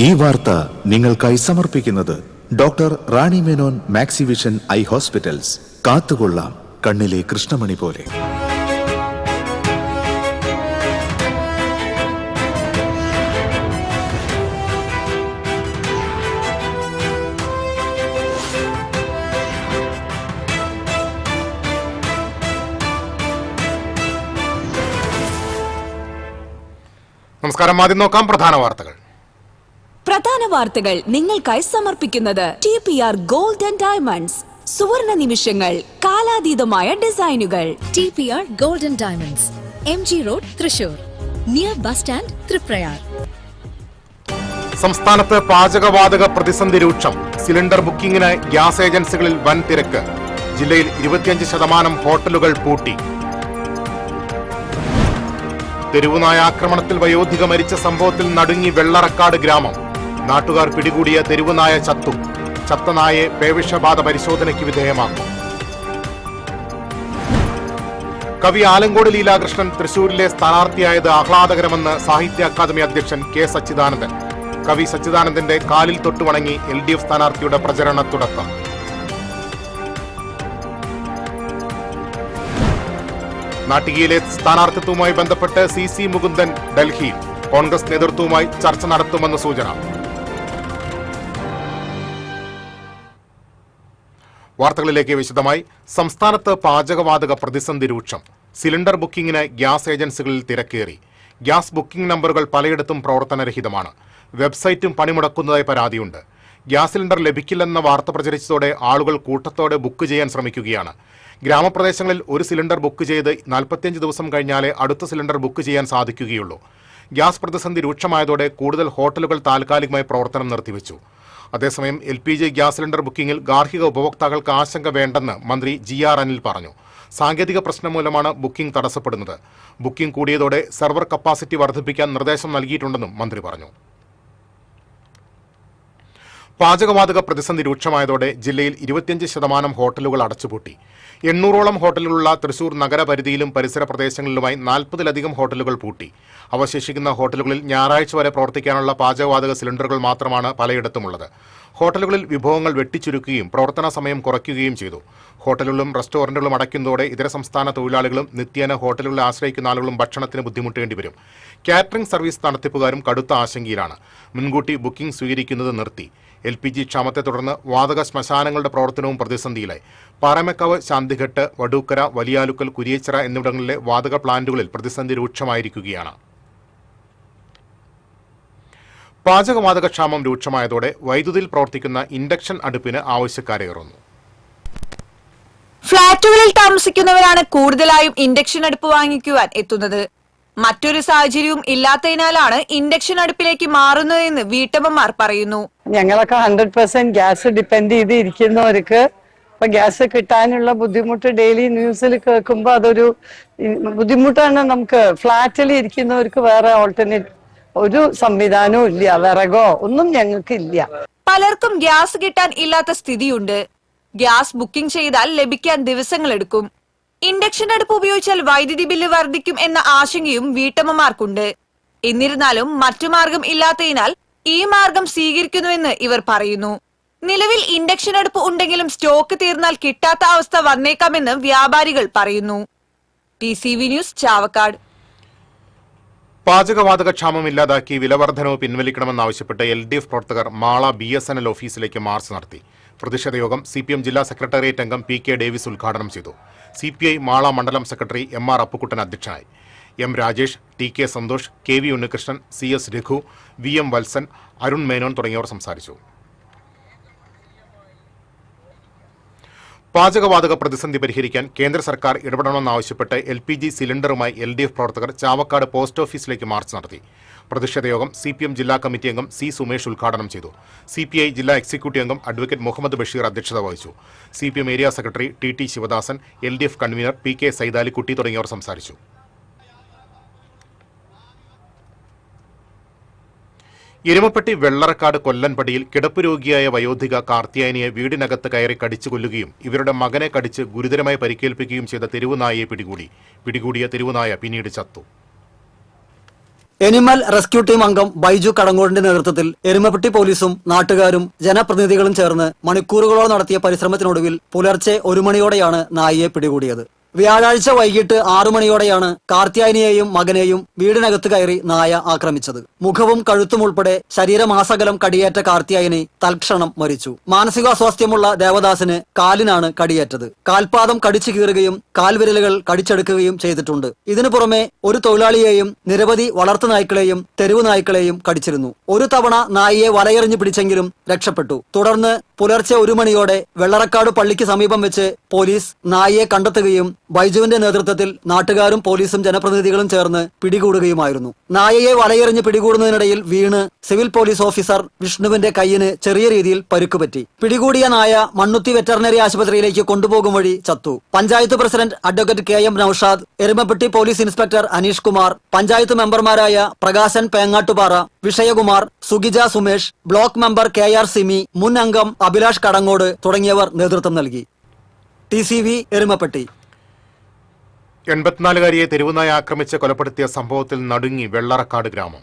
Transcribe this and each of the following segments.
ഈ വാർത്ത നിങ്ങൾക്കായി സമർപ്പിക്കുന്നത് doctor Rani Menon Maxivision I hospitals. കാത്തുകൊള്ളാം കണ്ണിലെ കൃഷ്ണമണി പോലെ. നമസ്കാരം. ആദ്യം നോക്കാം പ്രധാന വാർത്തകൾ. നിങ്ങൾക്കായി സമർപ്പിക്കുന്നത് TPR ഗോൾഡ് ആൻഡ് ഡയമണ്ട്സ്. സുവർണ നിമിഷങ്ങൾ, കാലാതീതമായ ഡിസൈനുകൾ. TPR gold and diamonds, MG road, Thrissur, near bus stand, Triprayar. സംസ്ഥാനത്ത് പാചകവാതക പ്രതിസന്ധി രൂക്ഷം. സിലിണ്ടർ ബുക്കിംഗിന് ഗ്യാസ് ഏജൻസികളിൽ വൻ തിരക്ക്. ജില്ലയിൽ 25% ഹോട്ടലുകൾ പൂട്ടി. തെരുവുനായ ആക്രമണത്തിൽ വയോധിക മരിച്ച സംഭവത്തിൽ നടുങ്ങി വെള്ളറക്കാട് ഗ്രാമം. നാട്ടുകാർ പിടികൂടിയ തെരുവുനായ ചത്തു. ചത്ത നായെ പേവിഷബാധ പരിശോധനയ്ക്ക് വിധേയമാക്കും. കവി ആലങ്കോട് ലീലാകൃഷ്ണൻ തൃശൂരിലെ സ്ഥാനാർത്ഥിയായത് ആഹ്ലാദകരമെന്ന് സാഹിത്യ അക്കാദമി അധ്യക്ഷൻ കെ സച്ചിദാനന്ദൻ. കവി സച്ചിദാനന്ദന്റെ കാലിൽ തൊട്ടുവണങ്ങി LDF സ്ഥാനാർത്ഥിയുടെ പ്രചരണ തുടക്കം. നാട്ടികയിലെ സ്ഥാനാർത്ഥിത്വവുമായി ബന്ധപ്പെട്ട് CC മുകുന്ദൻ ഡൽഹിയിൽ. കോൺഗ്രസ് നേതൃത്വവുമായി ചർച്ച നടത്തുമെന്ന് സൂചന. വാർത്തകളിലേക്ക് വിശദമായി. സംസ്ഥാനത്ത് പാചകവാതക പ്രതിസന്ധി രൂക്ഷം. സിലിണ്ടർ ബുക്കിംഗിന് ഗ്യാസ് ഏജൻസികളിൽ തിരക്കേറി. ഗ്യാസ് ബുക്കിംഗ് നമ്പറുകൾ പലയിടത്തും പ്രവർത്തനരഹിതമാണ്. വെബ്സൈറ്റും പണിമുടക്കുന്നതായി പരാതിയുണ്ട്. ഗ്യാസ് സിലിണ്ടർ ലഭിക്കില്ലെന്ന വാർത്ത പ്രചരിച്ചതോടെ ആളുകൾ കൂട്ടത്തോടെ ബുക്ക് ചെയ്യാൻ ശ്രമിക്കുകയാണ്. ഗ്രാമപ്രദേശങ്ങളിൽ ഒരു സിലിണ്ടർ ബുക്ക് ചെയ്ത് 45 ദിവസം കഴിഞ്ഞാലേ അടുത്ത സിലിണ്ടർ ബുക്ക് ചെയ്യാൻ സാധിക്കുകയുള്ളൂ. ഗ്യാസ് പ്രതിസന്ധി രൂക്ഷമായതോടെ കൂടുതൽ ഹോട്ടലുകൾ താൽക്കാലികമായി പ്രവർത്തനം നിർത്തിവെച്ചു. അതേസമയം LPG ഗ്യാസ് സിലിണ്ടർ ബുക്കിംഗിൽ ഗാർഹിക ഉപഭോക്താക്കൾക്ക് ആശങ്ക വേണ്ടെന്ന് മന്ത്രി GR അനിൽ പറഞ്ഞു. സാങ്കേതിക പ്രശ്നം മൂലമാണ് ബുക്കിംഗ് തടസ്സപ്പെടുന്നത്. ബുക്കിംഗ് കൂടിയതോടെ സെർവർ കപ്പാസിറ്റി വർദ്ധിപ്പിക്കാൻ നിർദ്ദേശം നൽകിയിട്ടുണ്ടെന്നും മന്ത്രി പറഞ്ഞു. പാചകവാതക പ്രതിസന്ധി രൂക്ഷമായതോടെ ജില്ലയിൽ 25% ഹോട്ടലുകൾ അടച്ചുപൂട്ടി. 800ഓളം ഹോട്ടലുകളുള്ള തൃശൂർ നഗരപരിധിയിലും പരിസര പ്രദേശങ്ങളിലുമായി 40-ലധികം ഹോട്ടലുകൾ പൂട്ടി. അവശേഷിക്കുന്ന ഹോട്ടലുകളിൽ ഞായറാഴ്ച വരെ പ്രവർത്തിക്കാനുള്ള പാചകവാതക സിലിണ്ടറുകൾ മാത്രമാണ് പലയിടത്തുമുള്ളത്. ഹോട്ടലുകളിൽ വിഭവങ്ങൾ വെട്ടിച്ചുരുക്കുകയും പ്രവർത്തന സമയം കുറയ്ക്കുകയും ചെയ്തു. ഹോട്ടലുകളും റെസ്റ്റോറന്റുകളും അടയ്ക്കുന്നതോടെ ഇതര സംസ്ഥാന തൊഴിലാളികളും നിത്യേന ഹോട്ടലുകളെ ആശ്രയിക്കുന്ന ആളുകളും ഭക്ഷണത്തിന് ബുദ്ധിമുട്ടേണ്ടി വരും. കാറ്ററിംഗ് സർവീസ് നടത്തിപ്പുകാരും കടുത്ത ആശങ്കയിലാണ്. മുൻകൂട്ടി ബുക്കിംഗ് സ്വീകരിക്കുന്നത് നിർത്തി. LPG ക്ഷാമത്തെ തുടർന്ന് വാതക ശ്മശാനങ്ങളുടെ പ്രവർത്തനവും പ്രതിസന്ധിയിലായി. പാറമേക്കാവ്, ശാന്തിഘട്ട്, വടൂക്കര, വലിയാലുക്കൽ, കുരിയച്ചിറ എന്നിവിടങ്ങളിലെ വാതക പ്ലാന്റുകളിൽ പ്രതിസന്ധി രൂക്ഷമായിരിക്കുകയാണ്. പാചകവാതക ക്ഷാമം രൂക്ഷമായതോടെ വൈദ്യുതിയിൽ പ്രവർത്തിക്കുന്ന ഇൻഡക്ഷൻ അടുപ്പിന് ആവശ്യക്കാരേറുന്നു. ഫ്ളാറ്റുകളിൽ താമസിക്കുന്നവരാണ് കൂടുതലായും ഇൻഡക്ഷൻ അടുപ്പ് വാങ്ങിക്കുവാൻ എത്തുന്നത്. മറ്റൊരു സാഹചര്യവും ഇല്ലാത്തതിനാലാണ് ഇൻഡക്ഷൻ അടുപ്പിലേക്ക് മാറുന്നതെന്ന് വീട്ടമ്മമാർ പറയുന്നു. ഞങ്ങളൊക്കെ 100% ഗ്യാസ് ഡിപ്പെൻഡ് ചെയ്ത് ഇരിക്കുന്നവർക്ക് ഇപ്പൊ ഗ്യാസ് കിട്ടാനുള്ള ബുദ്ധിമുട്ട് ഡെയിലി ന്യൂസിൽ കേൾക്കുമ്പോൾ അതൊരു ബുദ്ധിമുട്ടാണ്. നമുക്ക് ഫ്ലാറ്റിൽ ഇരിക്കുന്നവർക്ക് വേറെ ഓൾട്ടർനേറ്റ് ഒരു സംവിധാനവും ഇല്ല. വിറകോ ഒന്നും ഞങ്ങൾക്ക് ഇല്ല. പലർക്കും ഗ്യാസ് കിട്ടാൻ ഇല്ലാത്ത സ്ഥിതിയുണ്ട്. ഗ്യാസ് ബുക്കിംഗ് ചെയ്താൽ ലഭിക്കാൻ ദിവസങ്ങളെടുക്കും. ഇൻഡക്ഷൻ അടുപ്പ് ഉപയോഗിച്ചാൽ വൈദ്യുതി ബില്ല് വർദ്ധിക്കും എന്ന ആശങ്കയും വീട്ടമ്മമാർക്കുണ്ട്. എന്നിരുന്നാലും മറ്റു മാർഗം ഇല്ലാത്തതിനാൽ ഈ മാർഗം സ്വീകരിക്കുന്നുവെന്ന് ഇവർ പറയുന്നു. നിലവിൽ ഇൻഡക്ഷൻ അടുപ്പ് ഉണ്ടെങ്കിലും സ്റ്റോക്ക് തീർന്നാൽ കിട്ടാത്ത അവസ്ഥ വന്നേക്കാമെന്ന് വ്യാപാരികൾ പറയുന്നു. TCV news, Chavakkad. പാചകവാതക ക്ഷാമം ഇല്ലാതാക്കി വിലവർദ്ധനവ് പിൻവലിക്കണമെന്നാവശ്യപ്പെട്ട് LDF പ്രവർത്തകർ മാള BSNL ഓഫീസിലേക്ക് മാർച്ച് നടത്തി. പ്രതിഷേധ യോഗം CPM ജില്ലാ സെക്രട്ടേറിയറ്റ് അംഗം PK ഡേവിസ് ഉദ്ഘാടനം ചെയ്തു. CPI മാള മണ്ഡലം സെക്രട്ടറി MR അപ്പുക്കുട്ടൻ അധ്യക്ഷനായി. M Rajesh, TK Santhosh, KV Unnikrishnan, CS Raghu, VM Valsan, Arun Menon തുടങ്ങിയവർ സംസാരിച്ചു. പാചകവാതക പ്രതിസന്ധി പരിഹരിക്കാൻ കേന്ദ്ര സർക്കാർ ഇടപെടണമെന്നാവശ്യപ്പെട്ട് LPG സിലിണ്ടറുമായി LDF പ്രവർത്തകർ ചാവക്കാട് പോസ്റ്റ് ഓഫീസിലേക്ക് മാർച്ച് നടത്തി. പ്രതിഷേധ യോഗം CPM ജില്ലാ കമ്മിറ്റി അംഗം C സുമേഷ് ഉദ്ഘാടനം ചെയ്തു. CPI ജില്ലാ എക്സിക്യൂട്ടീവ് അംഗം അഡ്വക്കേറ്റ് മുഹമ്മദ് ബഷീർ അധ്യക്ഷത വഹിച്ചു. CPM area secretary TT Sivadasan, LDF convener PK Saidalikutty തുടങ്ങിയവർ സംസാരിച്ചു. എരുമപ്പെട്ടി വെള്ളറക്കാട് കൊല്ലൻപടിയിൽ കിടപ്പ് രോഗിയായ വയോധിക കാർത്തിയായനിയെ വീടിനകത്ത് കയറി കടിച്ചു കൊല്ലുകയും ഇവരുടെ മകനെ കടിച്ച് ഗുരുതരമായി പരിക്കേൽപ്പിക്കുകയും ചെയ്ത തെരുവുനായയെ പിടികൂടിയ തെരുവുനായ പിന്നീട് ചത്തു. എനിമൽ റെസ്ക്യൂ ടീം അംഗം ബൈജു കടങ്ങോടിന്റെ നേതൃത്വത്തിൽ എരുമപ്പെട്ടി പോലീസും നാട്ടുകാരും ജനപ്രതിനിധികളും ചേർന്ന് മണിക്കൂറുകളോളം നടത്തിയ പരിശ്രമത്തിനൊടുവിൽ പുലർച്ചെ 1 മണിയോടെയാണ് നായയെ പിടികൂടിയത്. വ്യാഴാഴ്ച വൈകിട്ട് 6 മണിയോടെയാണ് കാർത്യായനിയെയും മകനെയും വീടിനകത്ത് കയറി നായ ആക്രമിച്ചത്. മുഖവും കഴുത്തും ഉൾപ്പെടെ ശരീരമാസകലം കടിയേറ്റ കാർത്യായനി തൽക്ഷണം മരിച്ചു. മാനസികാസ്വാസ്ഥ്യമുള്ള ദേവദാസിന് കാലിനാണ് കടിയേറ്റത്. കാൽപാദം കടിച്ചു കീറുകയും കാൽവിരലുകൾ കടിച്ചെടുക്കുകയും ചെയ്തിട്ടുണ്ട്. ഇതിനു പുറമെ ഒരു തൊഴിലാളിയെയും നിരവധി വളർത്തു നായ്ക്കളെയും തെരുവു നായ്ക്കളെയും കടിച്ചിരുന്നു. ഒരു തവണ നായയെ വലയെറിഞ്ഞു പിടിച്ചെങ്കിലും രക്ഷപ്പെട്ടു. തുടർന്ന് പുലർച്ചെ 1 മണിയോടെ വെള്ളറക്കാട് പള്ളിക്ക് സമീപം വെച്ച് പോലീസ് നായയെ കണ്ടെത്തുകയും ബൈജുവിന്റെ നേതൃത്വത്തിൽ നാട്ടുകാരും പോലീസും ജനപ്രതിനിധികളും ചേർന്ന് പിടികൂടുകയുമായിരുന്നു. നായയെ വലയെറിഞ്ഞ് പിടികൂടുന്നതിനിടയിൽ വീണ് സിവിൽ പോലീസ് ഓഫീസർ വിഷ്ണുവിന്റെ കൈയിന് ചെറിയ രീതിയിൽ പരുക്കുപറ്റി. പിടികൂടിയ നായ മണ്ണുത്തി വെറ്ററിനറി ആശുപത്രിയിലേക്ക് കൊണ്ടുപോകും വഴി ചത്തു. Panchayat president advocate KM Naushad, Erumapetty police inspector Aneesh Kumar, panchayat മെമ്പർമാരായ പ്രകാശൻ പേങ്ങാട്ടുപാറ, വിഷയകുമാർ, സുഗിജ Sumesh, block member KR Simi, മുൻ അംഗം അഭിലാഷ് കടങ്ങോട് തുടങ്ങിയവർ നേതൃത്വം നൽകി. TCV എരുമപ്പെട്ടി. 84-കാരിയെ തെരുവുനായ ആക്രമിച്ച് കൊലപ്പെടുത്തിയ സംഭവത്തിൽ നടുങ്ങി വെള്ളറക്കാട് ഗ്രാമം.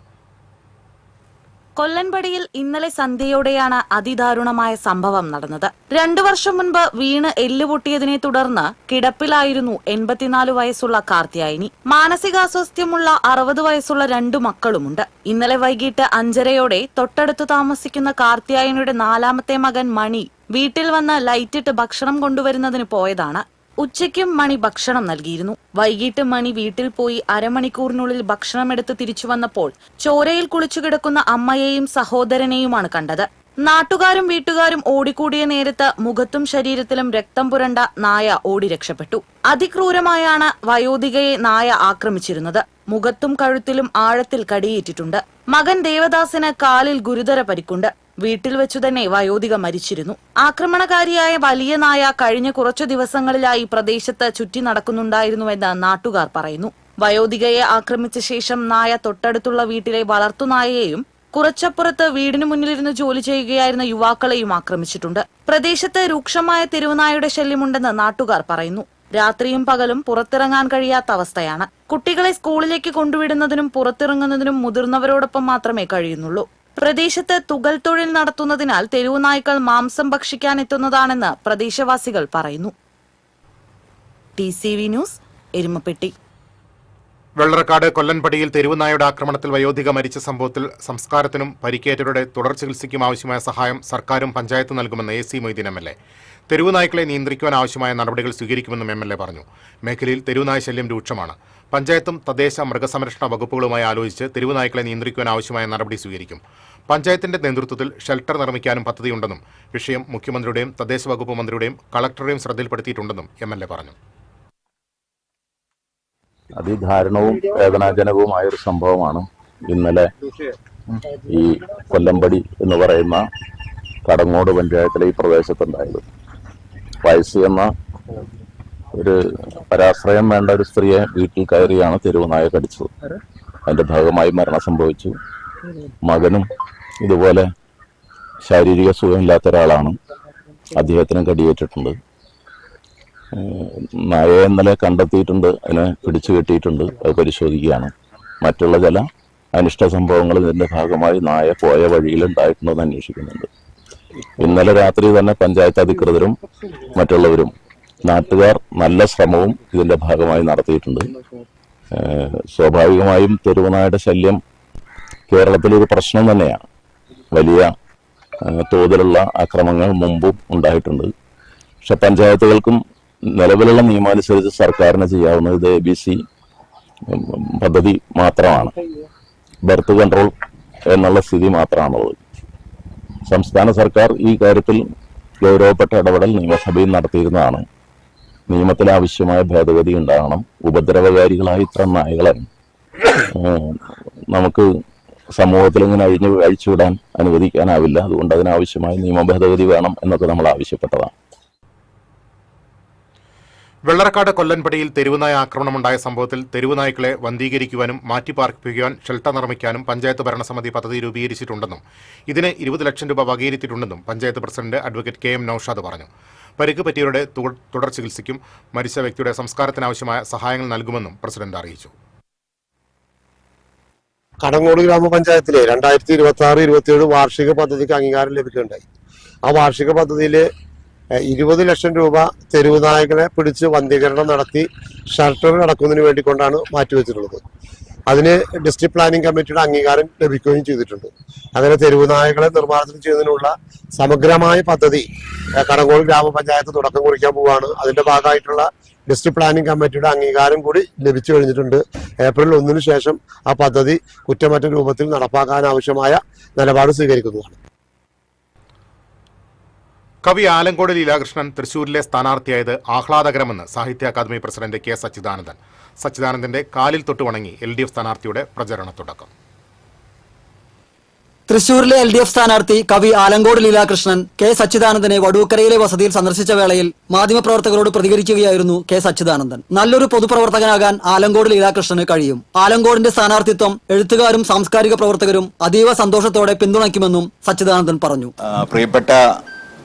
കൊല്ലൻപടിയിൽ ഇന്നലെ സന്ധ്യയോടെയാണ് അതിദാരുണമായ സംഭവം നടന്നത്. 2 വർഷം മുൻപ് വീണ് എല്ലുപൊട്ടിയതിനെ തുടർന്ന് കിടപ്പിലായിരുന്നു 84 വയസ്സുള്ള കാർത്യായനി. മാനസികാസ്വാസ്ഥ്യമുള്ള 60 വയസ്സുള്ള 2 മക്കളുമുണ്ട്. ഇന്നലെ വൈകിട്ട് 5:30 തൊട്ടടുത്ത് താമസിക്കുന്ന കാർത്യായനിയുടെ 4ാമത്തെ മകൻ മണി വീട്ടിൽ വന്ന് ലൈറ്റിട്ട് ഭക്ഷണം കൊണ്ടുവരുന്നതിന് പോയതാണ്. ഉച്ചയ്ക്കും മണി ഭക്ഷണം നൽകിയിരുന്നു. വൈകിട്ട് മണി വീട്ടിൽ പോയി അരമണിക്കൂറിനുള്ളിൽ ഭക്ഷണമെടുത്ത് തിരിച്ചു വന്നപ്പോൾ ചോരയിൽ കുളിച്ചു കിടക്കുന്ന അമ്മയെയും സഹോദരനെയുമാണ് കണ്ടത്. നാട്ടുകാരും വീട്ടുകാരും ഓടിക്കൂടിയ നേരത്ത് മുഖത്തും ശരീരത്തിലും രക്തം പുരണ്ട നായ ഓടി രക്ഷപ്പെട്ടു. അതിക്രൂരമായാണ് വയോധികയെ നായ ആക്രമിച്ചിരുന്നത്. മുഖത്തും കഴുത്തിലും ആഴത്തിൽ കടിയേറ്റിട്ടുണ്ട്. മകൻ ദേവദാസിന് കാലിൽ ഗുരുതര പരിക്കുണ്ട്. വീട്ടിൽ വെച്ചു തന്നെ വയോധിക മരിച്ചിരുന്നു. ആക്രമണകാരിയായ വലിയ നായ കഴിഞ്ഞ കുറച്ചു ദിവസങ്ങളിലായി പ്രദേശത്ത് ചുറ്റി നടക്കുന്നുണ്ടായിരുന്നുവെന്ന് നാട്ടുകാർ പറയുന്നു. വയോധികയെ ആക്രമിച്ച ശേഷം നായ തൊട്ടടുത്തുള്ള വീട്ടിലെ വളർത്തുനായയെയും കുറച്ചപ്പുറത്ത് വീടിനു മുന്നിലിരുന്ന് ജോലി ചെയ്യുകയായിരുന്ന യുവാക്കളെയും ആക്രമിച്ചിട്ടുണ്ട്. പ്രദേശത്ത് രൂക്ഷമായ തെരുവുനായയുടെ ശല്യമുണ്ടെന്ന് നാട്ടുകാർ പറയുന്നു. രാത്രിയും പകലും പുറത്തിറങ്ങാൻ കഴിയാത്ത അവസ്ഥയാണ്. കുട്ടികളെ സ്കൂളിലേക്ക് കൊണ്ടുവിടുന്നതിനും പുറത്തിറങ്ങുന്നതിനും മുതിർന്നവരോടൊപ്പം മാത്രമേ കഴിയുന്നുള്ളൂ. പ്രദേശത്ത് തുകൽ തൊഴിൽ നടത്തുന്നതിനാൽ തെരുവുനായ്ക്കൾ മാംസം ഭക്ഷിക്കാൻ എത്തുന്നതാണെന്ന് പ്രദേശവാസികൾ പറയുന്നു. TCV news, Erumapetty. വെള്ളറക്കാട് കൊല്ലൻപടിയിൽ തെരുവുനായയുടെ ആക്രമണത്തിൽ വയോധിക മരിച്ച സംഭവത്തിൽ സംസ്കാരത്തിനും പരിക്കേറ്റവരുടെ തുടർ ചികിത്സയ്ക്കും ആവശ്യമായ സഹായം സർക്കാരും പഞ്ചായത്തും നൽകുമെന്ന് AC മൊയ്തീൻ MLA. തെരുവുനായ്ക്കളെ നിയന്ത്രിക്കുവാൻ ആവശ്യമായ നടപടികൾ സ്വീകരിക്കുമെന്നും MLA പറഞ്ഞു. മേഖലയിൽ തെരുവുനായ ശല്യം രൂക്ഷമാണ്. പഞ്ചായത്തും തദ്ദേശ മൃഗസംരക്ഷണ വകുപ്പുകളുമായി ആലോചിച്ച് തെരുവുനായ്ക്കളെ നിയന്ത്രിക്കുവാൻ ആവശ്യമായ നടപടി സ്വീകരിക്കും. പഞ്ചായത്തിന്റെ നേതൃത്വത്തിൽ ഷെൽട്ടർ നിർമ്മിക്കാനും പദ്ധതിയുണ്ടെന്നും വിഷയം മുഖ്യമന്ത്രിയുടെയും തദ്ദേശ വകുപ്പ് മന്ത്രിയുടെയും കളക്ടറുടെയും ശ്രദ്ധയിൽപ്പെടുത്തിയിട്ടുണ്ടെന്നും MLA പറഞ്ഞു. അതിദാരുണവും വേദനാജനകവുമായ ഒരു സംഭവമാണ് ഇന്നലെ ഈ കൊല്ലംപടി എന്ന് പറയുന്ന കടങ്ങോട് പഞ്ചായത്തിലെ ഈ പ്രദേശത്തുണ്ടായത്. വയസ്സ് എന്ന ഒരു പരാശ്രയം വേണ്ട ഒരു സ്ത്രീയെ വീട്ടിൽ കയറിയാണ് തെരുവുനായ കടിച്ചത്. അതിന്റെ ഭാഗമായി മരണം സംഭവിച്ചു. മകനും ഇതുപോലെ ശാരീരിക സുഖമില്ലാത്ത ഒരാളാണ്. അദ്ദേഹത്തിനും കടിയേറ്റിട്ടുണ്ട്. നായയെ ഇന്നലെ കണ്ടെത്തിയിട്ടുണ്ട്. അതിനെ പിടിച്ചു കെട്ടിയിട്ടുണ്ട്. അത് പരിശോധിക്കുകയാണ്. മറ്റുള്ള ചില അനിഷ്ട സംഭവങ്ങൾ ഇതിന്റെ ഭാഗമായി നായ പോയ വഴിയിൽ ഉണ്ടായിട്ടുണ്ടെന്ന് അന്വേഷിക്കുന്നുണ്ട്. ഇന്നലെ രാത്രി തന്നെ പഞ്ചായത്ത് അധികൃതരും മറ്റുള്ളവരും നാട്ടുകാർ നല്ല ശ്രമവും ഇതിന്റെ ഭാഗമായി നടത്തിയിട്ടുണ്ട്. സ്വാഭാവികമായും തെരുവുനായയുടെ ശല്യം കേരളത്തിലൊരു പ്രശ്നം തന്നെയാണ്. വലിയ തോതിലുള്ള ആക്രമണങ്ങൾ മുമ്പും ഉണ്ടായിട്ടുണ്ട്. പക്ഷെ പഞ്ചായത്തുകൾക്കും നിലവിലുള്ള നിയമാനുസരിച്ച് സർക്കാരിന് ചെയ്യാവുന്നത് ഇത് ABC പദ്ധതി മാത്രമാണ്. ബർത്ത് കൺട്രോൾ എന്നുള്ള സ്ഥിതി മാത്രമാണുള്ളത്. സംസ്ഥാന സർക്കാർ ഈ കാര്യത്തിൽ ഗൗരവപ്പെട്ട ഇടപെടൽ നിയമസഭയിൽ നടത്തിയിരുന്നതാണ്. നിയമത്തിൽ ആവശ്യമായ ഭേദഗതി ഉണ്ടാകണം. ഉപദ്രവകാരികളായ ഇത്തരം നായകളെ നമുക്ക് സമൂഹത്തിൽ ഇങ്ങനെ അഴിച്ചുവിടാൻ അനുവദിക്കാനാവില്ല. അതുകൊണ്ട് അതിനാവശ്യമായ നിയമ ഭേദഗതി വേണം എന്നൊക്കെ നമ്മൾ ആവശ്യപ്പെട്ടതാണ്. വെള്ളറക്കാട് കൊല്ലൻപടിയിൽ തെരുവുനായ ആക്രമണമുണ്ടായ സംഭവത്തിൽ തെരുവുനായ്ക്കളെ വന്ധീകരിക്കുവാനും മാറ്റിപ്പാർപ്പിക്കുവാൻ ഷെൽട്ടർ നിർമ്മിക്കാനും പഞ്ചായത്ത് ഭരണസമിതി പദ്ധതി രൂപീകരിച്ചിട്ടുണ്ടെന്നും ഇതിന് 20 ലക്ഷം രൂപ വകയിരുത്തിയിട്ടുണ്ടെന്നും panchayat president advocate KM Naushad പറഞ്ഞു. പരിക്ക് പറ്റിയവരുടെ തുടർ ചികിത്സയ്ക്കും മരിച്ച വ്യക്തിയുടെ സംസ്കാരത്തിനാവശ്യമായ സഹായങ്ങൾ നൽകുമെന്നും പ്രസിഡന്റ് അറിയിച്ചു. കടങ്ങോട് ഗ്രാമപഞ്ചായത്തിലെ 2026-27 വാർഷിക പദ്ധതിക്ക് അംഗീകാരം ലഭിക്കുകയുണ്ടായി. ആ വാർഷിക പദ്ധതിയിൽ 20 ലക്ഷം രൂപ തെരുവ് നായകളെ പിടിച്ച് വന്ധീകരണം നടത്തി ഷെൽട്ടർ അടക്കുന്നതിന് വേണ്ടിക്കൊണ്ടാണ് മാറ്റിവെച്ചിട്ടുള്ളത്. അതിന് ഡിസ്ട്രിക്ട് പ്ലാനിംഗ് കമ്മിറ്റിയുടെ അംഗീകാരം ലഭിക്കുകയും ചെയ്തിട്ടുണ്ട്. അങ്ങനെ തെരുവ് നായകളെ നിർമ്മാർജ്ജനം ചെയ്യുന്നതിനുള്ള സമഗ്രമായ പദ്ധതി കടങ്ങോട് ഗ്രാമപഞ്ചായത്ത് തുടക്കം കുറിക്കാൻ പോവുകയാണ്. അതിന്റെ ഭാഗമായിട്ടുള്ള ഡിസ്ട്രിക്ട് പ്ലാനിംഗ് കമ്മിറ്റിയുടെ അംഗീകാരം കൂടി ലഭിച്ചു കഴിഞ്ഞിട്ടുണ്ട്. ഏപ്രിൽ 1 ശേഷം ആ പദ്ധതി കുറ്റമറ്റ രൂപത്തിൽ നടപ്പാക്കാൻ ആവശ്യമായ നിലപാട് സ്വീകരിക്കുന്നതാണ്. കവി ആലങ്കോട് ലീലാകൃഷ്ണൻ തൃശൂരിലെ സ്ഥാനാർത്ഥിയായത് ആഹ്ലാദകരമെന്ന് സാഹിത്യ അക്കാദമി പ്രസിഡന്റ് കെ സച്ചിദാനന്ദൻ. സച്ചിദാനന്ദന്റെ കാലിൽ തൊട്ട് വണങ്ങി LDF സ്ഥാനാർത്ഥിയുടെ പ്രചരണ തുടക്കം. തൃശൂരിലെ LDF സ്ഥാനാർത്ഥി കവി ആലങ്കോട് ലീലാകൃഷ്ണൻ കെ സച്ചിദാനന്ദനെ വടൂക്കരയിലെ വസതിയിൽ സന്ദർശിച്ച വേളയിൽ മാധ്യമപ്രവർത്തകരോട് പ്രതികരിക്കുകയായിരുന്നു കെ സച്ചിദാനന്ദൻ. നല്ലൊരു പൊതുപ്രവർത്തകനാകാൻ ആലങ്കോട് ലീലാകൃഷ്ണന് കഴിയും. ആലങ്കോടിന്റെ സ്ഥാനാർത്ഥിത്വം എഴുത്തുകാരും സാംസ്കാരിക പ്രവർത്തകരും അതീവ സന്തോഷത്തോടെ പിന്തുണയ്ക്കുമെന്നും സച്ചിദാനന്ദൻ പറഞ്ഞു. പ്രിയപ്പെട്ട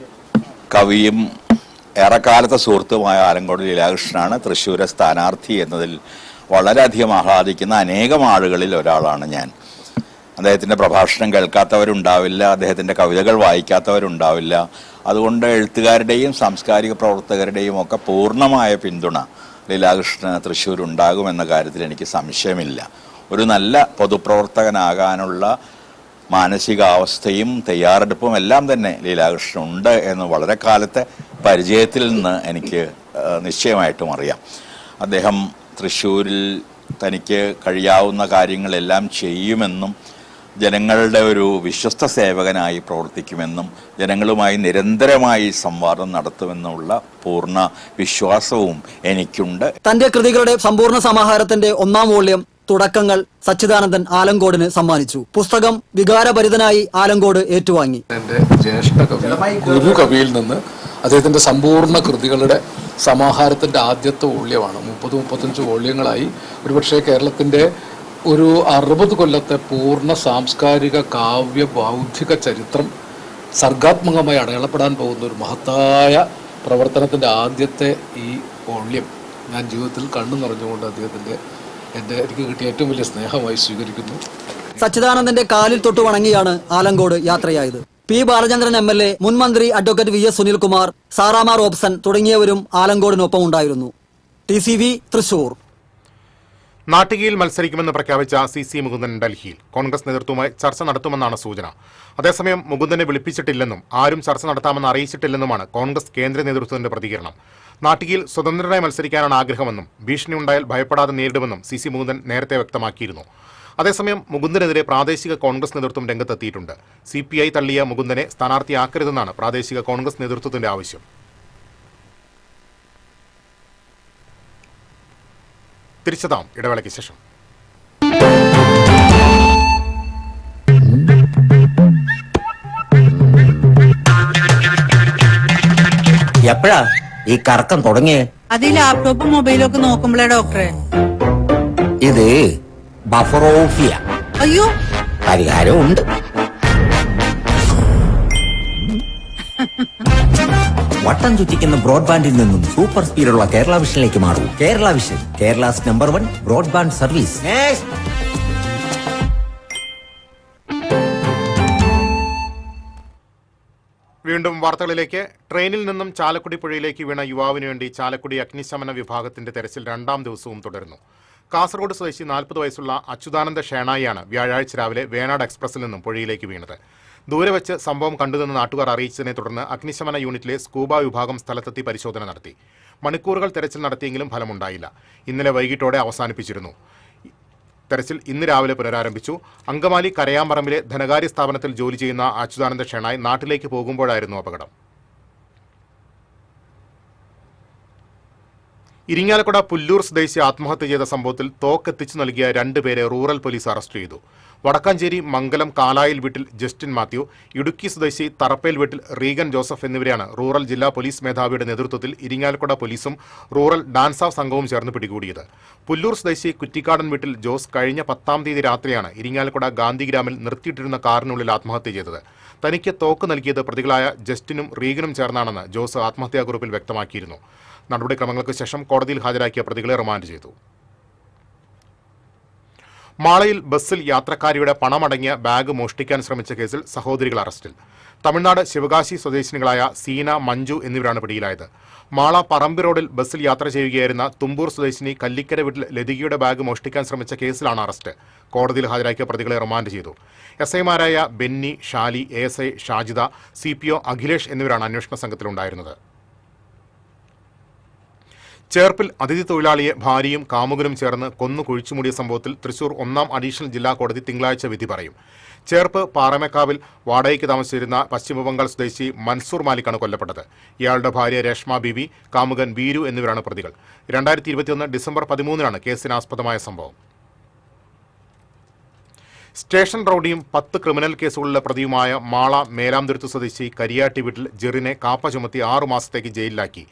കവിയും ഏറെക്കാലത്തെ സുഹൃത്തുമായ ആലങ്കോട് ലീലാകൃഷ്ണനാണ് തൃശ്ശൂരെ സ്ഥാനാർത്ഥി എന്നതിൽ വളരെയധികം ആഹ്ലാദിക്കുന്ന അനേകം ആളുകളിൽ ഒരാളാണ് ഞാൻ. അദ്ദേഹത്തിൻ്റെ പ്രഭാഷണം കേൾക്കാത്തവരുണ്ടാവില്ല, അദ്ദേഹത്തിൻ്റെ കവിതകൾ വായിക്കാത്തവരുണ്ടാവില്ല. അതുകൊണ്ട് എഴുത്തുകാരുടെയും സാംസ്കാരിക പ്രവർത്തകരുടെയും ഒക്കെ പൂർണ്ണമായ പിന്തുണ ലീലാകൃഷ്ണന് തൃശ്ശൂർ ഉണ്ടാകുമെന്ന കാര്യത്തിൽ എനിക്ക് സംശയമില്ല. ഒരു നല്ല പൊതുപ്രവർത്തകനാകാനുള്ള മാനസികാവസ്ഥയും തയ്യാറെടുപ്പും എല്ലാം തന്നെ ലീലാകൃഷ്ണൻ ഉണ്ട് എന്ന് വളരെ കാലത്തെ പരിചയത്തിൽ നിന്ന് എനിക്ക് നിശ്ചയമായിട്ടും അറിയാം. അദ്ദേഹം തൃശ്ശൂരിൽ തനിക്ക് കഴിയാവുന്ന കാര്യങ്ങളെല്ലാം ചെയ്യുമെന്നും ജനങ്ങളുടെ ഒരു വിശ്വസ്ത സേവകനായി പ്രവർത്തിക്കുമെന്നും ജനങ്ങളുമായി നിരന്തരമായി സംവാദം നടത്തുമെന്നുള്ള പൂർണ്ണ വിശ്വാസവും എനിക്കുണ്ട്. തന്റെ കൃതികളുടെ സമ്പൂർണ്ണ സമാഹാരത്തിന്റെ 1ാം വോള്യം തുടക്കങ്ങൾ സച്ചിദാനന്ദൻ ആലങ്കോടിന് സമ്മാനിച്ചു. പുസ്തകം വികാരഭരിതനായി ആലങ്കോട് ഏറ്റുവാങ്ങി. എന്റെ ജ്യേഷ്ഠ കവി ഗുരു കവിയിൽ നിന്ന് അദ്ദേഹത്തിന്റെ സമ്പൂർണ്ണ കൃതികളുടെ സമാഹാരത്തിന്റെ ആദ്യത്തെ വോള്യമാണ്. 30-35 വോള്യങ്ങളായി ഒരുപക്ഷെ കേരളത്തിന്റെ ഒരു 60 കൊല്ലത്തെ പൂർണ്ണ സാംസ്കാരിക കാവ്യ ബൗദ്ധിക ചരിത്രം സർഗാത്മകമായി അടയാളപ്പെടാൻ പോകുന്ന ഒരു മഹത്തായ പ്രവർത്തനത്തിന്റെ ആദ്യത്തെ ഈ വോള്യം ഞാൻ ജീവിതത്തിൽ കണ്ണു നിറഞ്ഞുകൊണ്ട് അദ്ദേഹത്തിന്റെ എനിക്ക് കിട്ടിയ ഏറ്റവും വലിയ സ്നേഹമായി സ്വീകരിക്കുന്നു. സച്ചിദാനന്ദന്റെ കാലിൽ തൊട്ടു വണങ്ങിയാണ് ആലങ്കോട് യാത്രയായത്. പി ബാലചന്ദ്രൻ MLA, മുൻ മന്ത്രി അഡ്വക്കേറ്റ് VS സുനിൽകുമാർ, സാറാമ റോബ്സൺ തുടങ്ങിയവരും ആലങ്കോടിനൊപ്പം ഉണ്ടായിരുന്നു. TCV തൃശൂർ. നാട്ടികയിൽ മത്സരിക്കുമെന്ന് പ്രഖ്യാപിച്ച CC മുകുന്ദൻ ഡൽഹിയിൽ കോൺഗ്രസ് നേതൃത്വവുമായി ചർച്ച നടത്തുമെന്നാണ് സൂചന. അതേസമയം മുകുന്ദനെ വിളിപ്പിച്ചിട്ടില്ലെന്നും ആരും ചർച്ച നടത്താമെന്ന് അറിയിച്ചിട്ടില്ലെന്നുമാണ് കോൺഗ്രസ് കേന്ദ്ര നേതൃത്വത്തിന്റെ പ്രതികരണം. നാട്ടികയിൽ സ്വതന്ത്രനായി മത്സരിക്കാനാണ് ആഗ്രഹമെന്നും ഭീഷണിയുണ്ടായാൽ ഭയപ്പെടാതെ നേരിടുമെന്നും CC മുകുന്ദൻ നേരത്തെ വ്യക്തമാക്കിയിരുന്നു. അതേസമയം മുകുന്ദനെതിരെ പ്രാദേശിക കോൺഗ്രസ് നേതൃത്വം രംഗത്തെത്തിയിട്ടുണ്ട്. CPI തള്ളിയ മുകുന്ദനെ സ്ഥാനാർത്ഥിയാക്കരുതെന്നാണ് പ്രാദേശിക കോൺഗ്രസ് നേതൃത്വത്തിന്റെ ആവശ്യം. തിരിച്ചെത്താം ഇടവേളയ്ക്ക് ശേഷം. എപ്പോഴാ ഈ കറക്കം തുടങ്ങിയേ? അത് ലാപ്ടോപ്പും മൊബൈലും ഒക്കെ നോക്കുമ്പോഴേ ഡോക്ടറെ. ഇത് ബഫറോഫിയ. അയ്യോ, പരിഹാരമുണ്ട്. വട്ടം ചുറ്റിക്കുന്ന ബ്രോഡ്ബാൻഡിൽ നിന്നും സൂപ്പർ സ്പീഡുള്ള കേരള വിഷനിലേക്ക് മാറൂ. Kerala vision, Kerala's number 1 broadband service. വീണ്ടും വാർത്തകളിലേക്ക്. ട്രെയിനിൽ നിന്നും ചാലക്കുടി പുഴയിലേക്ക് വീണ യുവാവിന് വേണ്ടി ചാലക്കുടി അഗ്നിശമന വിഭാഗത്തിന്റെ തെരച്ചിൽ 2ാം ദിവസവും തുടരുന്നു. കാസർഗോഡ് സ്വദേശി 40 വയസ്സുള്ള അച്യുതാനന്ദ ഷേണായിയാണ് വ്യാഴാഴ്ച രാവിലെ വേണാട് എക്സ്പ്രസിൽ നിന്നും പുഴയിലേക്ക് വീണത്. ദൂരെ വെച്ച് സംഭവം കണ്ടുനിന്ന് നാട്ടുകാർ അറിയിച്ചതിനെ തുടർന്ന് അഗ്നിശമന യൂണിറ്റിലെ സ്കൂബ വിഭാഗം സ്ഥലത്തെത്തി പരിശോധന നടത്തി. മണിക്കൂറുകൾ തെരച്ചിൽ നടത്തിയെങ്കിലും ഫലമുണ്ടായില്ല. ഇന്നലെ വൈകിട്ടോടെ അവസാനിപ്പിച്ചിരുന്നു. തെരച്ചിൽ ഇന്ന് രാവിലെ പുനരാരംഭിച്ചു. അങ്കമാലി കരയാമ്പറമ്പിലെ ധനകാര്യ സ്ഥാപനത്തിൽ ജോലി ചെയ്യുന്ന അച്യുതാനന്ദ ഷേണായി നാട്ടിലേക്ക് പോകുമ്പോഴായിരുന്നു അപകടം. ഇരിങ്ങാലക്കുട പുല്ലൂർ സ്വദേശി ആത്മഹത്യ ചെയ്ത സംഭവത്തിൽ തോക്കെത്തിച്ചു നൽകിയ 2 പേരെ റൂറൽ പോലീസ് അറസ്റ്റ് ചെയ്തു. വടക്കാഞ്ചേരി മംഗലം കാലായിൽ വീട്ടിൽ ജസ്റ്റിൻ മാത്യു, ഇടുക്കി സ്വദേശി തറപ്പേൽ വീട്ടിൽ റീഗൻ ജോസഫ് എന്നിവരെയാണ് റൂറൽ ജില്ലാ പോലീസ് മേധാവിയുടെ നേതൃത്വത്തിൽ ഇരിങ്ങാലക്കുട പോലീസും റൂറൽ ഡാൻസ് ഓഫ് സംഘവും ചേർന്ന് പിടികൂടിയത്. പുല്ലൂർ സ്വദേശി കുറ്റിക്കാടൻ വീട്ടിൽ ജോസ് കഴിഞ്ഞ 10-ാം തീയതി രാത്രിയാണ് ഇരിങ്ങാലക്കുട ഗാന്ധിഗ്രാമിൽ നിർത്തിയിട്ടിരുന്ന കാറിനുള്ളിൽ ആത്മഹത്യ ചെയ്തത്. തനിക്ക് തോക്ക് നൽകിയത് പ്രതികളായ ജസ്റ്റിനും റീഗനും ചേർന്നാണെന്ന് ജോസ് ആത്മഹത്യാക്കുറിപ്പിൽ വ്യക്തമാക്കിയിരുന്നു. നടപടിക്രമങ്ങൾക്ക് ശേഷം കോടതിയിൽ ഹാജരാക്കിയ പ്രതികളെ റിമാൻഡ് ചെയ്തു. മാളയിൽ ബസ്സിൽ യാത്രക്കാരിയുടെ പണമടങ്ങിയ ബാഗ് മോഷ്ടിക്കാൻ ശ്രമിച്ച കേസിൽ സഹോദരികൾ അറസ്റ്റിൽ. തമിഴ്നാട് ശിവകാശി സ്വദേശിനികളായ സീന, മഞ്ജു എന്നിവരാണ് പിടിയിലായത്. മാള പറമ്പി റോഡിൽ ബസ്സിൽ യാത്ര ചെയ്യുകയായിരുന്ന തുമ്പൂർ സ്വദേശിനി കല്ലിക്കര വീട്ടിൽ ലതികയുടെ ബാഗ് മോഷ്ടിക്കാൻ ശ്രമിച്ച കേസിലാണ് അറസ്റ്റ്. കോടതിയിൽ ഹാജരാക്കിയ പ്രതികളെ റിമാൻഡ് ചെയ്തു. SIമാരായ ബെന്നി, ഷാലി, ASI ഷാജിദ, CPO അഖിലേഷ് എന്നിവരാണ് അന്വേഷണ സംഘത്തിലുണ്ടായിരുന്നത്. ചേർപ്പിൽ അതിഥി തൊഴിലാളിയെ ഭാര്യയും കാമുകനും ചേർന്ന് കൊന്നു കുഴിച്ചുമൂടിയ സംഭവത്തിൽ തൃശൂർ 1ാം അഡീഷണൽ ജില്ലാ കോടതി തിങ്കളാഴ്ച വിധി പറയും. ചേർപ്പ് പാറമേക്കാവിൽ വാടകയ്ക്ക് താമസിച്ചിരുന്ന പശ്ചിമബംഗാൾ സ്വദേശി മൻസൂർ മാലിക്കാണ് കൊല്ലപ്പെട്ടത്. ഇയാളുടെ ഭാര്യ രേഷ്മ ബീവി, കാമുകൻ വീരു എന്നിവരാണ് പ്രതികൾ. 2021 ഡിസംബർ 13-നാണ് കേസിനാസ്പദമായ സംഭവം. സ്റ്റേഷൻ റൌഡിയും 10 ക്രിമിനൽ കേസുകളിലെ പ്രതിയുമായ മാള മേലാംതുരുത്ത് സ്വദേശി കരിയാട്ടി വീട്ടിൽ ജെറിനെ കാപ്പ ചുമത്തി 6 മാസത്തേക്ക് ജയിലിലാക്കി.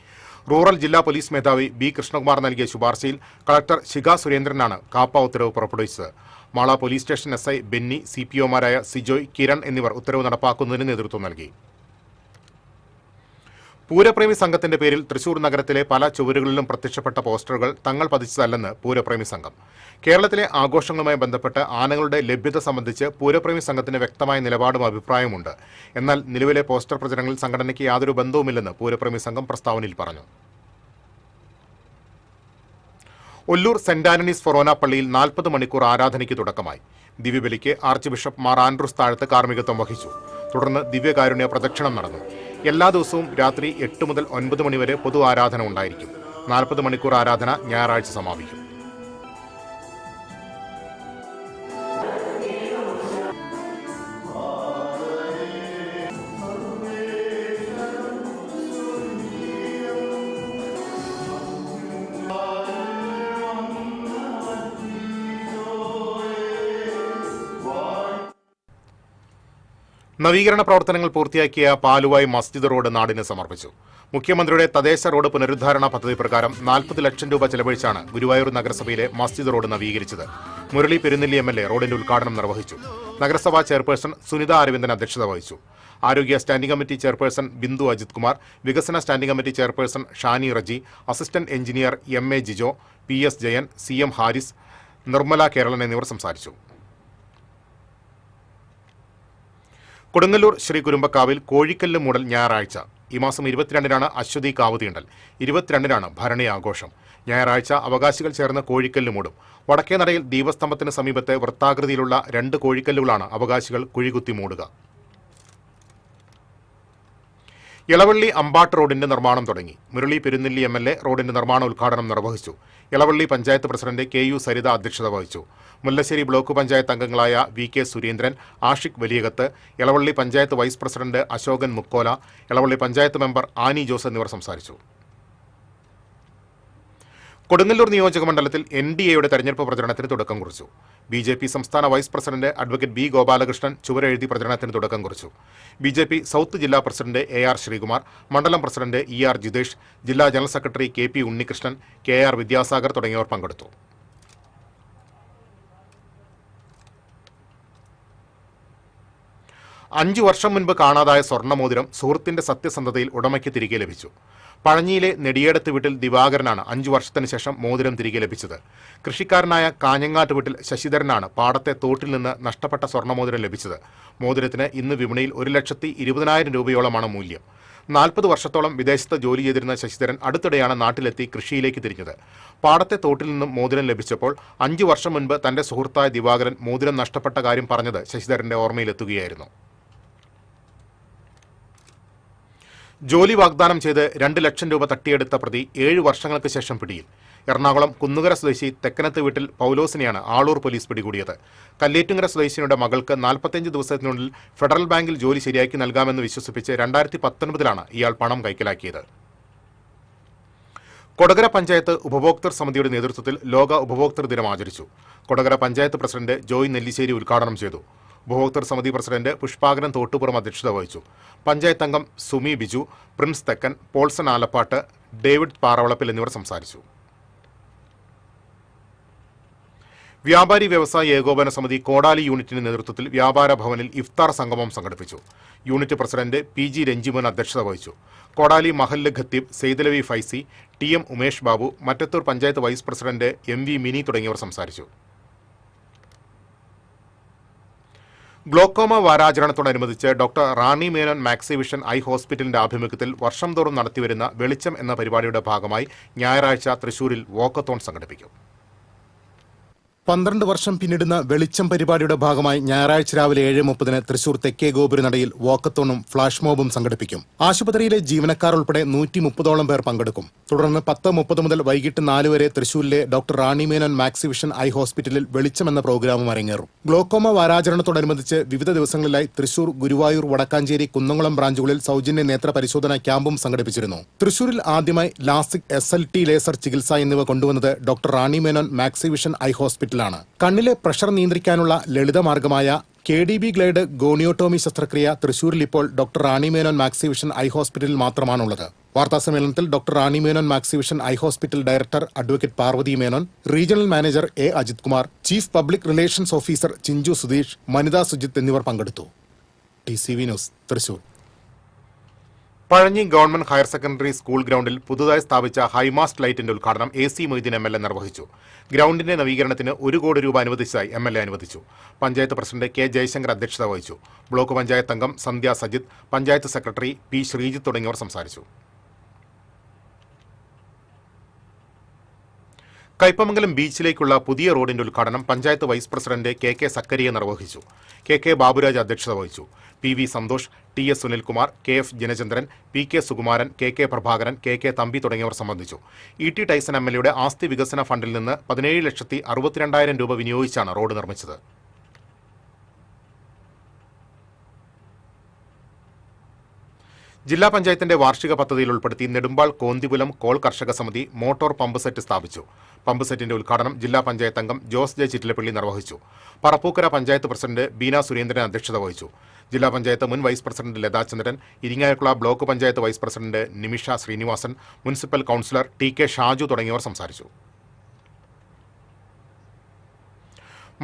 റൂറൽ ജില്ലാ പോലീസ് മേധാവി B. കൃഷ്ണകുമാർ നൽകിയ ശുപാർശയിൽ കളക്ടർ ശിഖ സുരേന്ദ്രനാണ് കാപ്പ ഉത്തരവ് പുറപ്പെടുവിച്ചത്. Mala police station SI Benny, CPOമാരായ സിജോയ്, കിരൺ എന്നിവർ ഉത്തരവ് നടപ്പാക്കുന്നതിന് നേതൃത്വം നൽകി. പൂരപ്രേമി സംഘത്തിന്റെ പേരിൽ തൃശൂർ നഗരത്തിലെ പല ചുവരുകളിലും പ്രത്യക്ഷപ്പെട്ട പോസ്റ്ററുകൾ തങ്ങൾ പതിച്ചതല്ലെന്ന് പൂരപ്രേമി സംഘം. കേരളത്തിലെ ആഘോഷങ്ങളുമായി ബന്ധപ്പെട്ട് ആനകളുടെ ലഭ്യത സംബന്ധിച്ച് പൂരപ്രേമി സംഘത്തിന് വ്യക്തമായ നിലപാടും അഭിപ്രായമുണ്ട്. എന്നാൽ നിലവിലെ പോസ്റ്റർ പ്രചരണങ്ങളിൽ സംഘടനയ്ക്ക് യാതൊരു ബന്ധവുമില്ലെന്ന് പൂരപ്രേമി സംഘം പ്രസ്താവനയിൽ പറഞ്ഞു. ഒല്ലൂർ സെന്റ് ആന്റണീസ് ഫൊറോന പള്ളിയിൽ 40 മണിക്കൂർ ആരാധനയ്ക്ക് തുടക്കമായി. ദിവ്യബലിക്ക് ആർച്ച് ബിഷപ്പ് മാർ ആൻഡ്രൂസ് താഴത്ത് കാർമ്മികത്വം വഹിച്ചു. തുടർന്ന് ദിവ്യകാരുണ്യ പ്രദക്ഷിണം നടന്നു. എല്ലാ ദിവസവും രാത്രി 8 മുതൽ 9 മണിവരെ പൊതു ആരാധന ഉണ്ടായിരിക്കും. 40 മണിക്കൂർ ആരാധന ഞായറാഴ്ച സമാപിക്കും. നവീകരണ പ്രവർത്തനങ്ങൾ പൂർത്തിയാക്കിയ പാലുവായ് മസ്ജിദ് റോഡ് നാടിന് സമർപ്പിച്ചു. മുഖ്യമന്ത്രിയുടെ തദ്ദേശ റോഡ് പുനരുദ്ധാരണ പദ്ധതി പ്രകാരം 40 ലക്ഷം രൂപ ചെലവഴിച്ചാണ് ഗുരുവായൂർ നഗരസഭയിലെ മസ്ജിദ് റോഡ് നവീകരിച്ചത്. മുരളി പെരുന്നെല്ലി MLA റോഡിന്റെ ഉദ്ഘാടനം നിർവഹിച്ചു. നഗരസഭാ ചെയർപേഴ്സൺ സുനിത അരവിന്ദൻ അധ്യക്ഷത വഹിച്ചു. ആരോഗ്യ standing committee chairperson Bindu Ajith Kumar, വികസന standing committee chairperson Shani Reji, assistant engineer MA Jijo, PS Jayan, CM Haris, Nirmala Keralan എന്നിവർ സംസാരിച്ചു. കൊടുങ്ങല്ലൂർ ശ്രീ കുരുമ്പക്കാവിൽ കോഴിക്കല്ല് മൂടൽ ഞായറാഴ്ച. ഈ മാസം 22-നാണ് അശ്വതി കാവുതീണ്ടൽ, 22-നാണ് ഭരണി ആഘോഷം. ഞായറാഴ്ച അവകാശികൾ ചേർന്ന് കോഴിക്കല്ല് മൂടും. വടക്കേ നടയിൽ ദീപസ്തംഭത്തിന് സമീപത്തെ വൃത്താകൃതിയിലുള്ള 2 കോഴിക്കല്ലുകളാണ് അവകാശികൾ കുഴികുത്തി മൂടുക. ഇളവള്ളി അമ്പാട്ട് റോഡിന്റെ നിർമ്മാണം തുടങ്ങി. മുരളി പെരുന്നെല്ലി MLA റോഡിന്റെ നിർമ്മാണ ഉദ്ഘാടനം നിർവഹിച്ചു. ഇളവള്ളി പഞ്ചായത്ത് പ്രസിഡന്റ് KU സരിത അധ്യക്ഷത വഹിച്ചു. മുല്ലശ്ശേരി ബ്ലോക്ക് പഞ്ചായത്ത് അംഗങ്ങളായ VK Surendran, Ashiq Valiyakath, Elavally panchayat vice president Ashokan Mukkola, Elavally panchayat member Annie Jose എന്നിവർ സംസാരിച്ചു. കൊടുങ്ങല്ലൂർ നിയോജക മണ്ഡലത്തിൽ NDAയുടെ തെരഞ്ഞെടുപ്പ് പ്രചരണത്തിന് തുടക്കം കുറിച്ചു. BJP സംസ്ഥാന vice president advocate B. Gopalakrishnan ചുവരെഴുതി പ്രചരണത്തിന് തുടക്കം കുറിച്ചു. BJP സൗത്ത് ജില്ലാ പ്രസിഡന്റ് AR ശ്രീകുമാർ, മണ്ഡലം പ്രസിഡന്റ് ER ജിതേഷ്, ജില്ലാ general secretary KP Unnikrishnan, KR Vidyasagar തുടങ്ങിയവർ പങ്കെടുത്തു. അഞ്ചു വർഷം മുൻപ് കാണാതായ സ്വർണ്ണമോതിരം സുഹൃത്തിന്റെ സത്യസന്ധതയിൽ ഉടമയ്ക്ക് തിരികെ ലഭിച്ചു. പഴഞ്ഞിയിലെ നെടിയേടത്ത് വീട്ടിൽ ദിവാകരനാണ് 5 വർഷത്തിന് ശേഷം മോതിരം തിരികെ ലഭിച്ചത്. കൃഷിക്കാരനായ കാഞ്ഞങ്ങാട്ട് വീട്ടിൽ ശശിധരനാണ് പാടത്തെ തോട്ടിൽ നിന്ന് നഷ്ടപ്പെട്ട സ്വർണ്ണമോതിരം ലഭിച്ചത്. മോതിരത്തിന് ഇന്ന് വിപണിയിൽ 1,20,000 രൂപയോളമാണ് മൂല്യം. 40 വർഷത്തോളം വിദേശത്ത് ജോലി ചെയ്തിരുന്ന ശശിധരൻ അടുത്തിടെയാണ് നാട്ടിലെത്തി കൃഷിയിലേക്ക് തിരിഞ്ഞത്. പാടത്തെ തോട്ടിൽ നിന്നും മോതിരം ലഭിച്ചപ്പോൾ 5 വർഷം മുൻപ് തന്റെ സുഹൃത്തായ ദിവാകരൻ മോതിരം നഷ്ടപ്പെട്ട കാര്യം പറഞ്ഞത് ശശിധരന്റെ ഓർമ്മയിലെത്തുകയായിരുന്നു. ജോലി വാഗ്ദാനം ചെയ്ത് 2 ലക്ഷം രൂപ തട്ടിയെടുത്ത പ്രതി 7 വർഷങ്ങൾക്ക് ശേഷം പിടിയിൽ. എറണാകുളം കുന്നുകര സ്വദേശി തെക്കനത്ത് വീട്ടിൽ പൗലോസിനെയാണ് ആളൂർ പോലീസ് പിടികൂടിയത്. കല്ലേറ്റുങ്കര സ്വദേശിനിയുടെ മകൾക്ക് 45 ദിവസത്തിനുള്ളിൽ ഫെഡറൽ ബാങ്കിൽ ജോലി ശരിയാക്കി നൽകാമെന്ന് വിശ്വസിപ്പിച്ച് 2019-ലാണ് ഇയാൾ പണം കൈക്കലാക്കിയത്. കൊടകര പഞ്ചായത്ത് ഉപഭോക്തൃ സമിതിയുടെ നേതൃത്വത്തിൽ ലോക ഉപഭോക്തൃ ദിനം ആചരിച്ചു. കൊടകര പഞ്ചായത്ത് പ്രസിഡന്റ് ജോയ് നെല്ലിശ്ശേരി ഉദ്ഘാടനം ചെയ്തു. ഉപഭോക്തൃ സമിതി പ്രസിഡന്റ് പുഷ്പാകരൻ തോട്ടുപുറം അധ്യക്ഷത വഹിച്ചു. പഞ്ചായത്ത് അംഗം സുമി ബിജു, പ്രിൻസ് തെക്കൻ, പോൾസൺ ആലപ്പാട്ട്, ഡേവിഡ് പാറവളപ്പിൽ എന്നിവർ സംസാരിച്ചു. വ്യാപാരി വ്യവസായ ഏകോപന സമിതി കോടാലി യൂണിറ്റിന്റെ നേതൃത്വത്തിൽ വ്യാപാര ഭവനിൽ ഇഫ്താർ സംഗമം സംഘടിപ്പിച്ചു. യൂണിറ്റ് പ്രസിഡന്റ് PG രഞ്ജിമോൻ അധ്യക്ഷത വഹിച്ചു. കോടാലി മഹല്ല് ഖത്തീബ് Saidalavi Faizy, TM Umesh Babu, Mattathur panchayat vice president MV Mini തുടങ്ങിയവർ സംസാരിച്ചു. ഗ്ലോക്കോമ വാരാചരണത്തോടനുബന്ധിച്ച് doctor Rani Menon Maxivision eye ഹോസ്പിറ്റലിന്റെ ആഭിമുഖ്യത്തിൽ വർഷം തോറും നടത്തിവരുന്ന വെളിച്ചം എന്ന പരിപാടിയുടെ ഭാഗമായി ഞായറാഴ്ച തൃശൂരിൽ വാക്കത്തോൺ സംഘടിപ്പിക്കും. 12 വർഷം പിന്നിടുന്ന വെളിച്ചം പരിപാടിയുടെ ഭാഗമായി ഞായറാഴ്ച രാവിലെ 7:30 തൃശൂർ തെക്കേ ഗോപുരനടയിൽ വാക്കത്തോണും ഫ്ലാഷ് മോബും സംഘടിപ്പിക്കും. ആശുപത്രിയിലെ ജീവനക്കാർ ഉൾപ്പെടെ 130ഓളം പേർ പങ്കെടുക്കും. തുടർന്ന് 10:30 മുതൽ വൈകിട്ട് 4 വരെ തൃശൂരിലെ doctor Rani Menon Maxivision eye ഹോസ്പിറ്റലിൽ വെളിച്ചം എന്ന പ്രോഗ്രാമും അരങ്ങേറും. ഗ്ലോക്കോമ വാരാചരണത്തോടനുബന്ധിച്ച് വിവിധ ദിവസങ്ങളിലായി തൃശൂർ, ഗുരുവായൂർ, വടക്കാഞ്ചേരി, കുന്നംകുളം ബ്രാഞ്ചുകളിൽ സൗജന്യ നേത്ര പരിശോധനാ ക്യാമ്പും സംഘടിപ്പിച്ചിരുന്നു. തൃശൂരിൽ ആദ്യമായി ലാസിക്, SLT ലേസർ ചികിത്സ എന്നിവ കൊണ്ടുവന്നത് doctor Rani Menon Maxivision eye hospital കണ്ണിലെ പ്രഷർ നിയന്ത്രിക്കാനുള്ള ലളിതമാർഗമായ KDB ഗ്ലൈഡ് ഗോണിയോട്ടോമി ശസ്ത്രക്രിയ തൃശൂരിൽ ഇപ്പോൾ doctor Rani Menon Maxivision eye ഹോസ്പിറ്റലിൽ മാത്രമാണുള്ളത്. വാർത്താസമ്മേളനത്തിൽ doctor Rani Menon Maxivision eye hospital director advocate Parvathy Menon, regional manager A. Ajith Kumar, chief public relations officer Chinchu Sudheesh, Vanitha Sujith എന്നിവർ പങ്കെടുത്തു. TCV news, Thrissur. Pazhanji government higher secondary school ഗ്രൗണ്ടിൽ പുതുതായി സ്ഥാപിച്ച ഹൈമാസ്റ്റ് ലൈറ്റിന്റെ ഉദ്ഘാടനം AC മൊയ്തീൻ MLA നിർവഹിച്ചു. ഗ്രൗണ്ടിന്റെ നവീകരണത്തിന് 1 കോടി രൂപ അനുവദിച്ചതായി MLA അനുവദിച്ചു. Panchayat president K. ജയശങ്കർ അധ്യക്ഷത വഹിച്ചു. ബ്ലോക്ക് പഞ്ചായത്ത് അംഗം സന്ധ്യ സജിത്, പഞ്ചായത്ത് സെക്രട്ടറി P. ശ്രീജിത്ത് തുടങ്ങിയവർ സംസാരിച്ചു. കയ്പമംഗലം ബീച്ചിലേക്കുള്ള പുതിയ റോഡിന്റെ ഉദ്ഘാടനം പഞ്ചായത്ത് വൈസ് പ്രസിഡന്റ് KK സക്കരിയ നിർവഹിച്ചു. KK ബാബുരാജ് അധ്യക്ഷത വഹിച്ചു. PV Santhosh, TS Sunilkumar, KF Janachandran, PK Sukumaran, KK Prabhakaran, KK Thampi തുടങ്ങിയവർ സംബന്ധിച്ചു. ET ടൈസൺ MLAയുടെ ആസ്തി വികസന ഫണ്ടിൽ നിന്ന് 17,62,000 രൂപ വിനിയോഗിച്ചാണ് റോഡ് നിർമ്മിച്ചത്. ജില്ലാ പഞ്ചായത്തിന്റെ വാർഷിക പദ്ധതിയിൽ ഉൾപ്പെടുത്തി നെടുമ്പാൾ കോന്തിപുലം കോൾ കർഷക സമിതി മോട്ടോർ പമ്പ് സെറ്റ് സ്ഥാപിച്ചു. പമ്പ് സെറ്റിന്റെ ഉദ്ഘാടനം ജില്ലാ പഞ്ചായത്ത് അംഗം ജോസ് ജെ ചിറ്റിലപ്പള്ളി നിർവഹിച്ചു. പറപ്പൂക്കര പഞ്ചായത്ത് പ്രസിഡന്റ് ബീന സുരേന്ദ്രൻ അധ്യക്ഷത വഹിച്ചു. ജില്ലാ പഞ്ചായത്ത് മുൻ vice president Lathachandran, Irinjalakuda block panchayat vice president Nimisha Srinivasan, municipal councillor TK Shaju തുടങ്ങിയവർ സംസാരിച്ചു.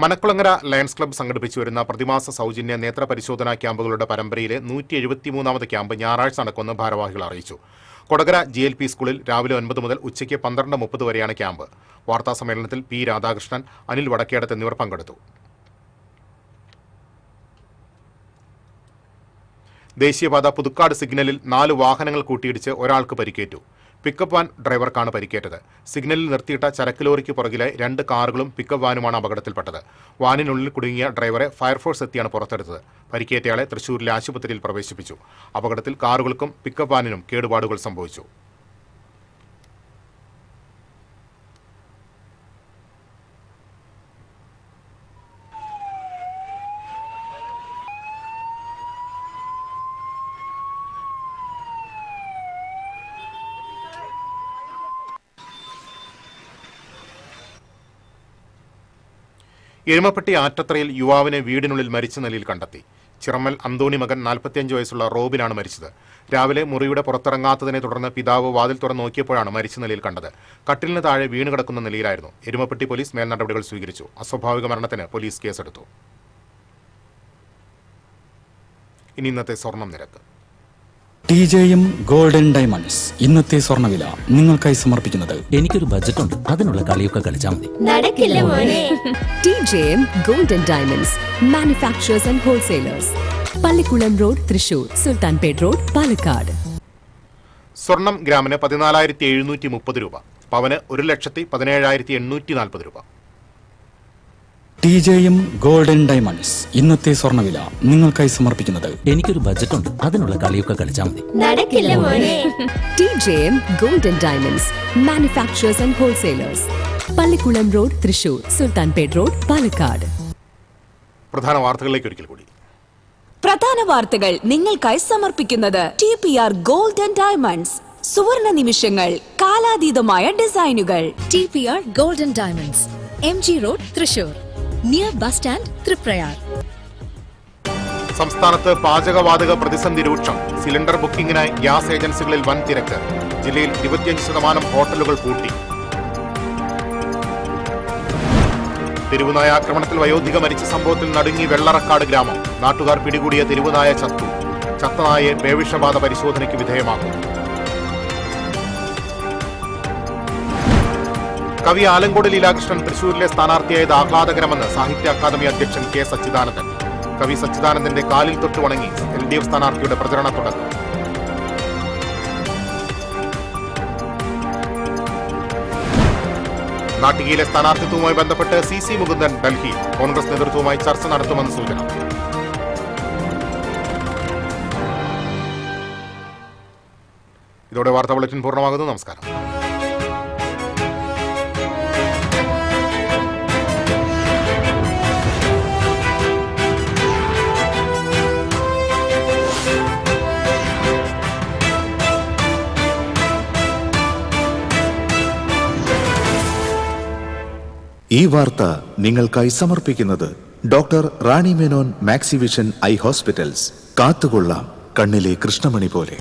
മനക്കുളങ്ങര ലയൺസ് ക്ലബ്ബ് സംഘടിപ്പിച്ചു വരുന്ന പ്രതിമാസ സൗജന്യ നേത്ര പരിശോധനാ ക്യാമ്പുകളുടെ പരമ്പരയിലെ 173ാമത് ക്യാമ്പ് ഞായറാഴ്ച നടക്കുമെന്ന് ഭാരവാഹികൾ അറിയിച്ചു. കൊടകര GLP സ്കൂളിൽ രാവിലെ 9 മുതൽ ഉച്ചയ്ക്ക് 12:30 വരെയാണ് ക്യാമ്പ്. വാർത്താസമ്മേളനത്തിൽ P. രാധാകൃഷ്ണൻ, അനിൽ വടക്കേടത്ത് എന്നിവർ പങ്കെടുത്തു. ദേശീയപാത പുതുക്കാട് സിഗ്നലിൽ 4 വാഹനങ്ങൾ കൂട്ടിയിടിച്ച് ഒരാൾക്ക് പരിക്കേറ്റു. പിക്കപ്പ് വാൻ ഡ്രൈവർക്കാണ് പരിക്കേറ്റത്. സിഗ്നലിൽ നിർത്തിയിട്ട ചരക്ക് ലോറിക്ക് പുറകിലായി 2 കാറുകളും പിക്കപ്പ് വാനുമാണ് അപകടത്തിൽപ്പെട്ടത്. വാനിനുള്ളിൽ കുടുങ്ങിയ ഡ്രൈവറെ ഫയർഫോഴ്സ് എത്തിയാണ് പുറത്തെടുത്തത്. പരിക്കേറ്റയാളെ തൃശൂരിലെ ആശുപത്രിയിൽ പ്രവേശിപ്പിച്ചു. അപകടത്തിൽ കാറുകൾക്കും പിക്കപ്പ് വാനിനും കേടുപാടുകൾ സംഭവിച്ചു. എരുമപ്പെട്ടി ആറ്റത്രയിൽ യുവാവിനെ വീടിനുള്ളിൽ മരിച്ച നിലയിൽ കണ്ടെത്തി. ചിറമ്മൽ അന്തോണി മകൻ 45 വയസ്സുള്ള റോബിനാണ് മരിച്ചത്. രാവിലെ മുറിയുടെ പുറത്തിറങ്ങാത്തതിനെ തുടർന്ന് പിതാവ് വാതിൽ തുറന്ന് നോക്കിയപ്പോഴാണ് മരിച്ച നിലയിൽ കണ്ടത്. കട്ടിലിന് താഴെ വീണ് കിടക്കുന്ന നിലയിലായിരുന്നു. എരുമപ്പെട്ടി പോലീസ് മേൽ നടപടികൾ സ്വീകരിച്ചു. അസ്വാഭാവിക മരണത്തിന് പോലീസ് കേസെടുത്തു. ഇനി ഇന്നത്തെ സ്വർണം നിരക്ക്. TJM ഗോൾഡൻ ഡയമണ്ട്സ് ഇന്നത്തെ സ്വർണ്ണവില നിങ്ങൾക്കായി സമർപ്പിക്കുന്നത് എനിക്കൊരു ബജറ്റ് ഉണ്ട്, അതിനുള്ള കളിയൊക്കെ കളിച്ചാൽ മതി. നടക്കില്ല മോനെ. TJM golden diamonds manufacturers and wholesalers, Pallikulam road, Thrissur, Sultanpet road, Palakkad. സ്വർണം ഗ്രാമിന് 14,730 രൂപ, പവന് 1,17,840 രൂപ. TJM ഗോൾഡൻ ഡയമണ്ട്സ് ഇന്നത്തെ സ്വർണ്ണവില നിങ്ങൾക്കായി സമർപ്പിക്കുന്നത് എനിക്കൊരു ബജറ്റ് ഉണ്ട്, അതിനുള്ള കളിയൊക്കെ കളിച്ചാൽ മതി. നടക്കില്ല മോനെ. TJM golden diamonds manufacturers and wholesalers, Pallikulam road, Thrissur, Sultanpet road, Palakkad. പ്രധാന വാർത്തകളിലേക്ക് ഒരിക്കൽ കൂടി. പ്രധാന വാർത്തകൾ നിങ്ങൾക്കായി സമർപ്പിക്കുന്നത് TPR ഗോൾഡൻ ഡയമണ്ട്സ്. സുവർണ നിമിഷങ്ങൾ, കാലാതീതമായ ഡിസൈനുകൾ. TPR golden diamonds, MG road, Thrissur, near bus stand, Triprayar. സംസ്ഥാനത്ത് പാചകവാതക പ്രതിസന്ധി രൂക്ഷം. സിലിണ്ടർ ബുക്കിംഗിനായി ഗ്യാസ് ഏജൻസികളിൽ വൻ തിരക്ക്. ജില്ലയിൽ 25% ഹോട്ടലുകൾ പൂട്ടി. തെരുവുനായ ആക്രമണത്തിൽ വയോധിക മരിച്ച സംഭവത്തിൽ നടുങ്ങി വെള്ളറക്കാട് ഗ്രാമം. നാട്ടുകാർ പിടികൂടിയ തെരുവുനായ ചത്തു. ചത്തനായെ പേവിഷബാധ പരിശോധനയ്ക്ക് വിധേയമാക്കും. കവി ആലങ്കോട് ലീലാകൃഷ്ണൻ തൃശൂരിലെ സ്ഥാനാർത്ഥിയായത് ആഹ്ലാദകരമെന്ന് സാഹിത്യ അക്കാദമി അധ്യക്ഷൻ K. സച്ചിദാനന്ദൻ. കവി സച്ചിദാനന്ദന്റെ കാലിൽ തൊട്ട് വണങ്ങി LDF സ്ഥാനാർത്ഥിയുടെ പ്രചരണ തുടക്കം. നാട്ടികയിലെ സ്ഥാനാർത്ഥിത്വവുമായി ബന്ധപ്പെട്ട് CC മുകുന്ദൻ ഡൽഹി കോൺഗ്രസ് നേതൃത്വവുമായി ചർച്ച നടത്തുമെന്ന് സൂചന. ഇതോടെ വാർത്താ ബുള്ളറ്റിൻ പൂർണ്ണമാകുന്നു. നമസ്കാരം. ഈ വാർത്ത നിങ്ങൾക്കായി സമർപ്പിക്കുന്നത് doctor Rani Menon Maxivision I hospitals. കാത്തുകൊള്ളാം കണ്ണിലെ കൃഷ്ണമണി പോലെ.